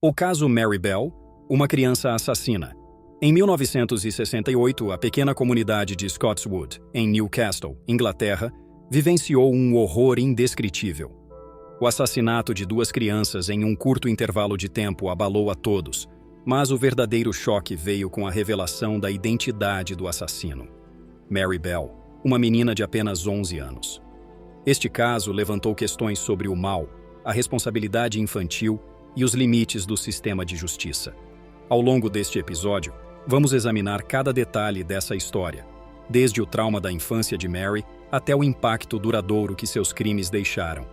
O caso Mary Bell, uma criança assassina. Em 1968, a pequena comunidade de Scotswood, em Newcastle, Inglaterra, vivenciou um horror indescritível. O assassinato de duas crianças em um curto intervalo de tempo abalou a todos, mas o verdadeiro choque veio com a revelação da identidade do assassino. Mary Bell, uma menina de apenas 11 anos. Este caso levantou questões sobre o mal, a responsabilidade infantil e os limites do sistema de justiça. Ao longo deste episódio, vamos examinar cada detalhe dessa história, desde o trauma da infância de Mary até o impacto duradouro que seus crimes deixaram.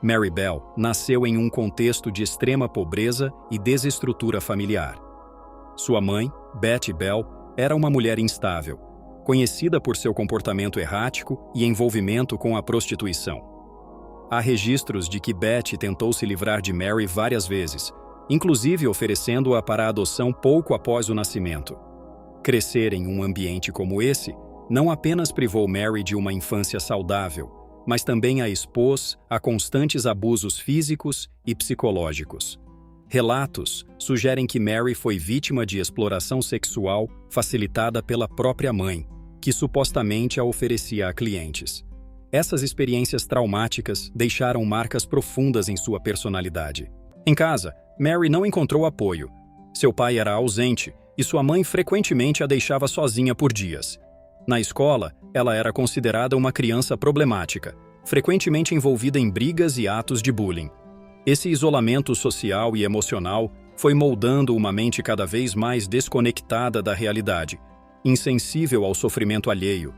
Mary Bell nasceu em um contexto de extrema pobreza e desestrutura familiar. Sua mãe, Betty Bell, era uma mulher instável, conhecida por seu comportamento errático e envolvimento com a prostituição. Há registros de que Betty tentou se livrar de Mary várias vezes, inclusive oferecendo-a para adoção pouco após o nascimento. Crescer em um ambiente como esse não apenas privou Mary de uma infância saudável, mas também a expôs a constantes abusos físicos e psicológicos. Relatos sugerem que Mary foi vítima de exploração sexual facilitada pela própria mãe, que supostamente a oferecia a clientes. Essas experiências traumáticas deixaram marcas profundas em sua personalidade. Em casa, Mary não encontrou apoio. Seu pai era ausente e sua mãe frequentemente a deixava sozinha por dias. Na escola, ela era considerada uma criança problemática, frequentemente envolvida em brigas e atos de bullying. Esse isolamento social e emocional foi moldando uma mente cada vez mais desconectada da realidade, insensível ao sofrimento alheio.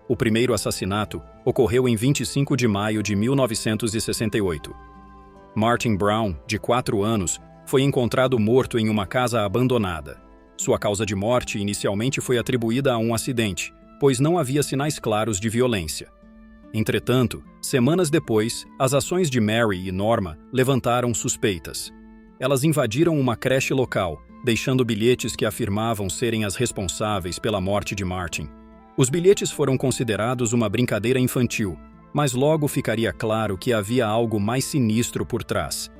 O primeiro assassinato ocorreu em 25 de maio de 1968. Martin Brown, de 4 anos, foi encontrado morto em uma casa abandonada. Sua causa de morte inicialmente foi atribuída a um acidente, pois não havia sinais claros de violência. Entretanto, semanas depois, as ações de Mary e Norma levantaram suspeitas. Elas invadiram uma creche local, deixando bilhetes que afirmavam serem as responsáveis pela morte de Martin. Os bilhetes foram considerados uma brincadeira infantil, mas logo ficaria claro que havia algo mais sinistro por trás.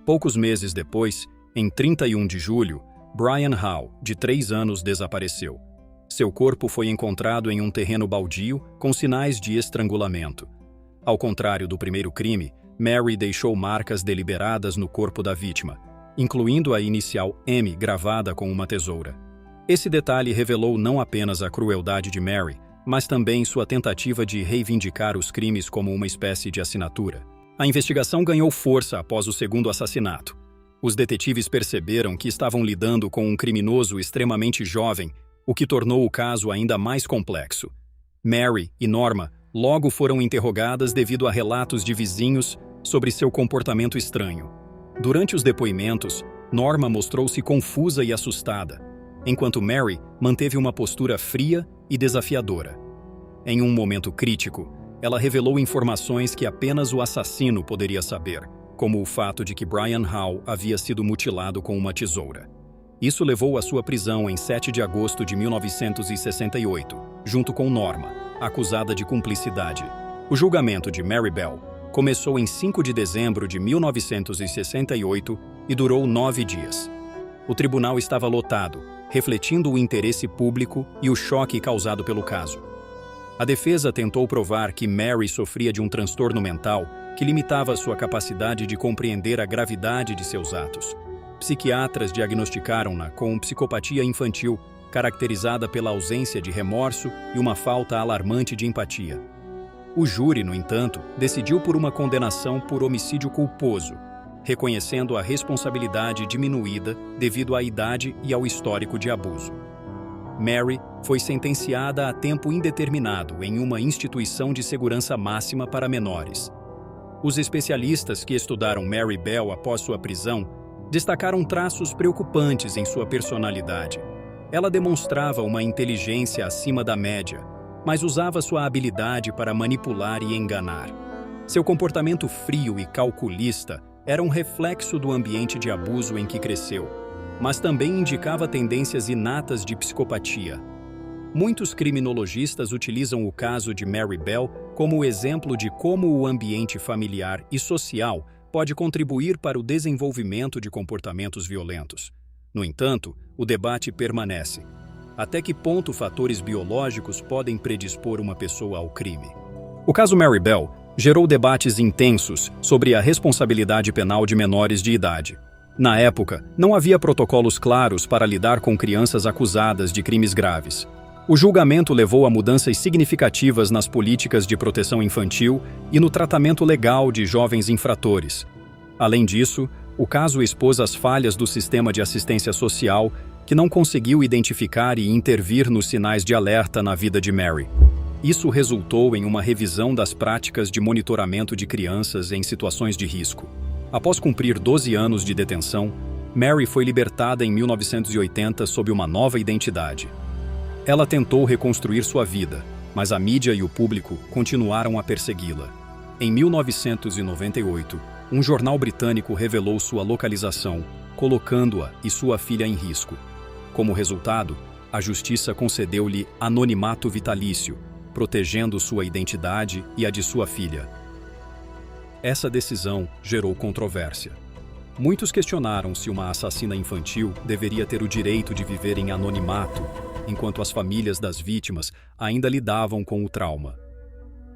Poucos meses depois, em 31 de julho, Brian Howe, de 3 anos, desapareceu. Seu corpo foi encontrado em um terreno baldio com sinais de estrangulamento. Ao contrário do primeiro crime, Mary deixou marcas deliberadas no corpo da vítima, incluindo a inicial M gravada com uma tesoura. Esse detalhe revelou não apenas a crueldade de Mary, mas também sua tentativa de reivindicar os crimes como uma espécie de assinatura. A investigação ganhou força após o segundo assassinato. Os detetives perceberam que estavam lidando com um criminoso extremamente jovem, o que tornou o caso ainda mais complexo. Mary e Norma logo foram interrogadas devido a relatos de vizinhos sobre seu comportamento estranho. Durante os depoimentos, Norma mostrou-se confusa e assustada, enquanto Mary manteve uma postura fria e desafiadora. Em um momento crítico, ela revelou informações que apenas o assassino poderia saber, como o fato de que Brian Howe havia sido mutilado com uma tesoura. Isso levou à sua prisão em 7 de agosto de 1968, junto com Norma, acusada de cumplicidade. O julgamento de Mary Bell começou em 5 de dezembro de 1968 e durou 9 dias. O tribunal estava lotado, refletindo o interesse público e o choque causado pelo caso. A defesa tentou provar que Mary sofria de um transtorno mental que limitava sua capacidade de compreender a gravidade de seus atos. Psiquiatras diagnosticaram-na com psicopatia infantil, caracterizada pela ausência de remorso e uma falta alarmante de empatia. O júri, no entanto, decidiu por uma condenação por homicídio culposo, reconhecendo a responsabilidade diminuída devido à idade e ao histórico de abuso. Mary foi sentenciada a tempo indeterminado em uma instituição de segurança máxima para menores. Os especialistas que estudaram Mary Bell após sua prisão destacaram traços preocupantes em sua personalidade. Ela demonstrava uma inteligência acima da média, mas usava sua habilidade para manipular e enganar. Seu comportamento frio e calculista era um reflexo do ambiente de abuso em que cresceu, mas também indicava tendências inatas de psicopatia. Muitos criminologistas utilizam o caso de Mary Bell como exemplo de como o ambiente familiar e social pode contribuir para o desenvolvimento de comportamentos violentos. No entanto, o debate permanece. Até que ponto fatores biológicos podem predispor uma pessoa ao crime? O caso Mary Bell gerou debates intensos sobre a responsabilidade penal de menores de idade. Na época, não havia protocolos claros para lidar com crianças acusadas de crimes graves. O julgamento levou a mudanças significativas nas políticas de proteção infantil e no tratamento legal de jovens infratores. Além disso, o caso expôs as falhas do sistema de assistência social, que não conseguiu identificar e intervir nos sinais de alerta na vida de Mary. Isso resultou em uma revisão das práticas de monitoramento de crianças em situações de risco. Após cumprir 12 anos de detenção, Mary foi libertada em 1980 sob uma nova identidade. Ela tentou reconstruir sua vida, mas a mídia e o público continuaram a persegui-la. Em 1998, um jornal britânico revelou sua localização, colocando-a e sua filha em risco. Como resultado, a justiça concedeu-lhe anonimato vitalício, protegendo sua identidade e a de sua filha. Essa decisão gerou controvérsia. Muitos questionaram se uma assassina infantil deveria ter o direito de viver em anonimato, enquanto as famílias das vítimas ainda lidavam com o trauma.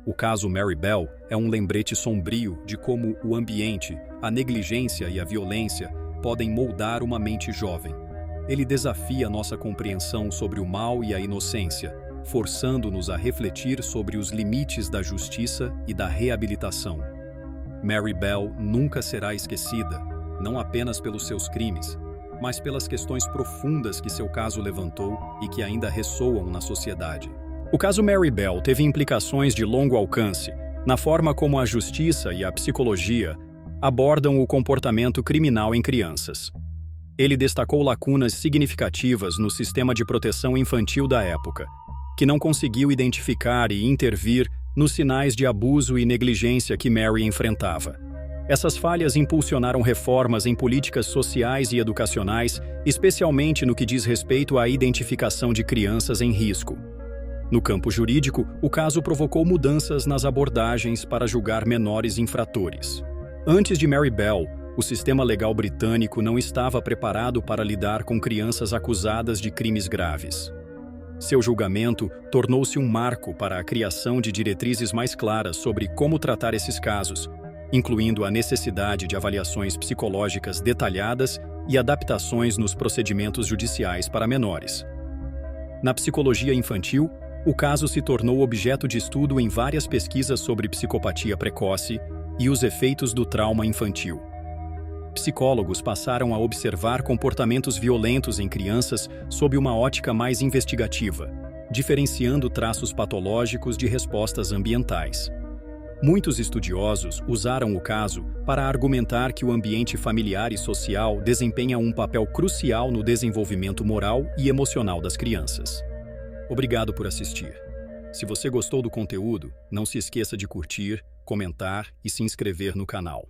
O caso Mary Bell é um lembrete sombrio de como o ambiente, a negligência e a violência podem moldar uma mente jovem. Ele desafia nossa compreensão sobre o mal e a inocência, forçando-nos a refletir sobre os limites da justiça e da reabilitação. Mary Bell nunca será esquecida, não apenas pelos seus crimes, mas pelas questões profundas que seu caso levantou e que ainda ressoam na sociedade. O caso Mary Bell teve implicações de longo alcance na forma como a justiça e a psicologia abordam o comportamento criminal em crianças. Ele destacou lacunas significativas no sistema de proteção infantil da época, que não conseguiu identificar e intervir nos sinais de abuso e negligência que Mary enfrentava. Essas falhas impulsionaram reformas em políticas sociais e educacionais, especialmente no que diz respeito à identificação de crianças em risco. No campo jurídico, o caso provocou mudanças nas abordagens para julgar menores infratores. Antes de Mary Bell, o sistema legal britânico não estava preparado para lidar com crianças acusadas de crimes graves. Seu julgamento tornou-se um marco para a criação de diretrizes mais claras sobre como tratar esses casos, incluindo a necessidade de avaliações psicológicas detalhadas e adaptações nos procedimentos judiciais para menores. Na psicologia infantil, o caso se tornou objeto de estudo em várias pesquisas sobre psicopatia precoce e os efeitos do trauma infantil. Psicólogos passaram a observar comportamentos violentos em crianças sob uma ótica mais investigativa, diferenciando traços patológicos de respostas ambientais. Muitos estudiosos usaram o caso para argumentar que o ambiente familiar e social desempenha um papel crucial no desenvolvimento moral e emocional das crianças. Obrigado por assistir. Se você gostou do conteúdo, não se esqueça de curtir, comentar e se inscrever no canal.